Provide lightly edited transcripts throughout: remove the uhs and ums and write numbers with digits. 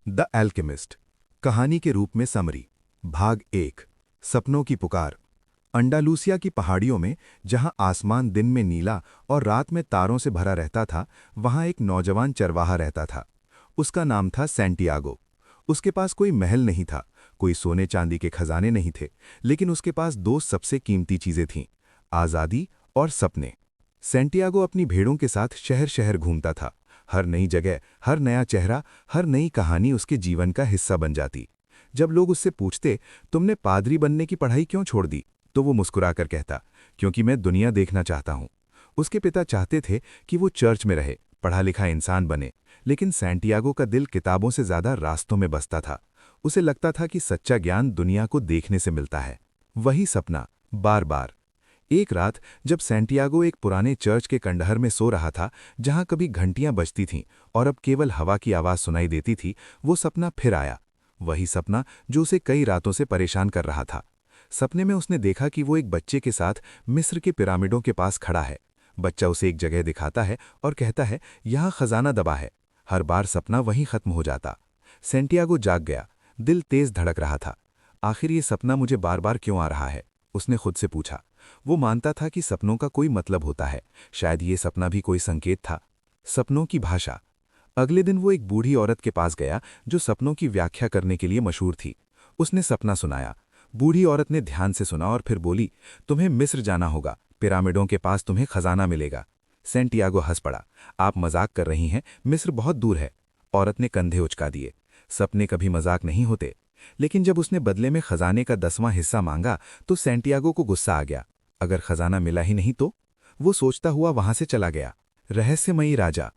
The alchemist, कहानी के रूप में समरी। भाग 1। सपनों की पुकार। अंडालूसिया की पहाड़ियों में, जहां आसमान दिन में नीला और रात में तारों से भरा रहता था, वहां एक नौजवान चरवाहा रहता था। उसका नाम था सैंटियागो। उसके पास कोई महल नहीं था, कोई सोने चांदी के खजाने नहीं थे, लेकिन उसके पास दो सबसे कीमती चीजें थीं: आज़ादी और सपने। सैंटियागो अपनी भेड़ों के साथ शहर शहर घूमता था। हर नई जगह, हर नया चेहरा, हर नई कहानी उसके जीवन का हिस्सा बन जाती। जब लोग उससे पूछते, तुमने पादरी बनने की पढ़ाई क्यों छोड़ दी, तो वो मुस्कुराकर कहता, क्योंकि मैं दुनिया देखना चाहता हूँ। उसके पिता चाहते थे कि वो चर्च में रहे, पढ़ा लिखा इंसान बने, लेकिन सैंटियागो का दिल किताबों से ज्यादा रास्तों में बसता था। उसे लगता था कि सच्चा ज्ञान दुनिया को देखने से मिलता है। वही सपना, बार बार। एक रात जब सैंटियागो एक पुराने चर्च के कंडहर में सो रहा था, जहां कभी घंटियां बजती थीं और अब केवल हवा की आवाज सुनाई देती थी, वो सपना फिर आया। वही सपना जो उसे कई रातों से परेशान कर रहा था। सपने में उसने देखा कि वो एक बच्चे के साथ मिस्र के पिरामिडों के पास खड़ा है। बच्चा उसे एक जगह दिखाता है और कहता है, यहाँ खजाना दबा है। हर बार सपना वहीं खत्म हो जाता। सैंटियागो जाग गया, दिल तेज धड़क रहा था। आखिर ये सपना मुझे बार बार क्यों आ रहा है, उसने खुद से पूछा। वो मानता था कि सपनों का कोई मतलब होता है, शायद ये सपना भी कोई संकेत था। सपनों की भाषा। अगले दिन वो एक बूढ़ी औरत के पास गया जो सपनों की व्याख्या करने के लिए मशहूर थी। उसने सपना सुनाया। बूढ़ी औरत ने ध्यान से सुना और फिर बोली, तुम्हें मिस्र जाना होगा, पिरामिडों के पास तुम्हें खजाना मिलेगा। सैंटियागो हंस पड़ा। आप मजाक कर रही हैं, मिस्र बहुत दूर है। औरत ने कंधे उचका दिए। सपने कभी मजाक नहीं होते। लेकिन जब उसने बदले में खजाने का 10वां हिस्सा मांगा तो सैंटियागो को गुस्सा आ गया। अगर खजाना मिला ही नहीं तो? वो सोचता हुआ वहां से चला गया। रहस्यमयी राजा।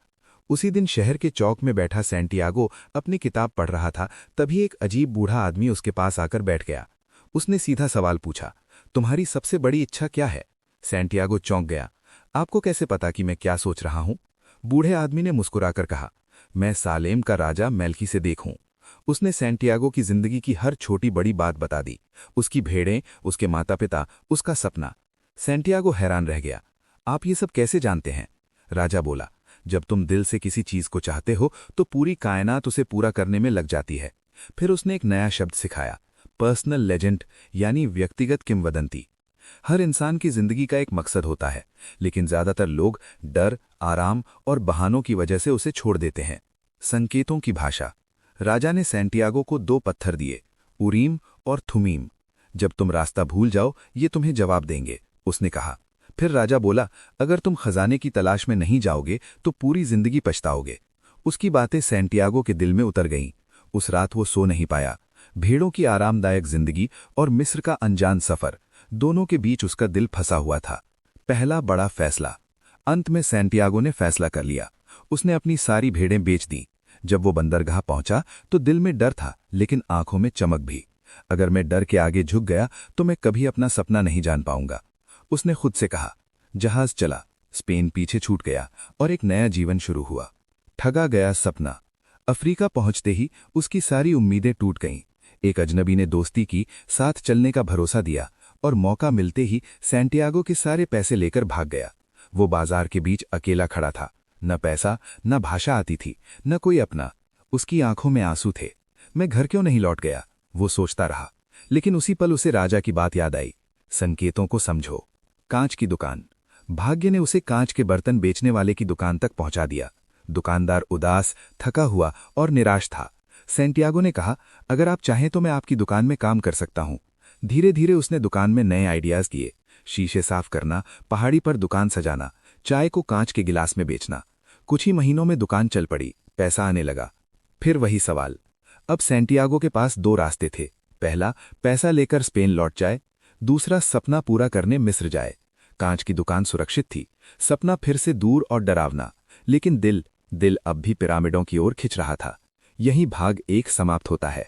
उसी दिन शहर के चौक में बैठा सैंटियागो अपनी किताब पढ़ रहा था, तभी एक अजीब बूढ़ा आदमी उसके पास आकर बैठ गया। उसने सीधा सवाल पूछा, तुम्हारी सबसे बड़ी इच्छा क्या है? सैंटियागो चौंक गया। आपको कैसे पता कि मैं क्या सोच रहा हूं? बूढ़े आदमी ने मुस्कुराकर कहा, मैं सालेम का राजा मेल्कीसेदेक हूं। उसने सैंटियागो की जिंदगी की हर छोटी बड़ी बात बता दी। उसकी भेड़ें, उसके माता पिता, उसका सपना। सैंटियागो हैरान रह गया। आप ये सब कैसे जानते हैं? राजा बोला, जब तुम दिल से किसी चीज को चाहते हो तो पूरी कायनात उसे पूरा करने में लग जाती है। फिर उसने एक नया शब्द सिखाया, पर्सनल लेजेंड, यानी व्यक्तिगत किंवदंती। हर इंसान की जिंदगी का एक मकसद होता है, लेकिन ज्यादातर लोग डर, आराम और बहानों की वजह से उसे छोड़ देते हैं। संकेतों की भाषा। राजा ने सैंटियागो को 2 पत्थर दिए, उरीम और थुमीम। जब तुम रास्ता भूल जाओ, ये तुम्हें जवाब देंगे, उसने कहा। फिर राजा बोला, अगर तुम खजाने की तलाश में नहीं जाओगे तो पूरी जिंदगी पछताओगे। उसकी बातें सैंटियागो के दिल में उतर गईं। उस रात वो सो नहीं पाया। भेड़ों की आरामदायक जिंदगी और मिस्र का अनजान सफर, दोनों के बीच उसका दिल फंसा हुआ था। पहला बड़ा फैसला। अंत में सैंटियागो ने फैसला कर लिया। उसने अपनी सारी भेड़ें बेच दी। जब वो बंदरगाह पहुंचा तो दिल में डर था, लेकिन आंखों में चमक भी। अगर मैं डर के आगे झुक गया तो मैं कभी अपना सपना नहीं जान पाऊंगा, उसने खुद से कहा। जहाज चला, स्पेन पीछे छूट गया और एक नया जीवन शुरू हुआ। ठगा गया सपना। अफ्रीका पहुंचते ही उसकी सारी उम्मीदें टूट गईं। एक अजनबी ने दोस्ती की, साथ चलने का भरोसा दिया और मौका मिलते ही सैंटियागो के सारे पैसे लेकर भाग गया। वो बाजार के बीच अकेला खड़ा था। न पैसा, न भाषा आती थी, न कोई अपना। उसकी आंखों में आंसू थे। मैं घर क्यों नहीं लौट गया, वो सोचता रहा। लेकिन उसी पल उसे राजा की बात याद आई, संकेतों को समझो। कांच की दुकान। भाग्य ने उसे कांच के बर्तन बेचने वाले की दुकान तक पहुंचा दिया। दुकानदार उदास, थका हुआ और निराश था। सैंटियागो ने कहा, अगर आप चाहें तो मैं आपकी दुकान में काम कर सकता हूं। धीरे धीरे उसने दुकान में नए आइडियाज किए। शीशे साफ करना, पहाड़ी पर दुकान सजाना, चाय को कांच के गिलास में बेचना। कुछ ही महीनों में दुकान चल पड़ी, पैसा आने लगा। फिर वही सवाल। अब सैंटियागो के पास 2 रास्ते थे। पहला, पैसा लेकर स्पेन लौट जाए। दूसरा, सपना पूरा करने मिस्र जाए। कांच की दुकान सुरक्षित थी, सपना फिर से दूर और डरावना। लेकिन दिल अब भी पिरामिडों की ओर खिंच रहा था। यही भाग 1 समाप्त होता है।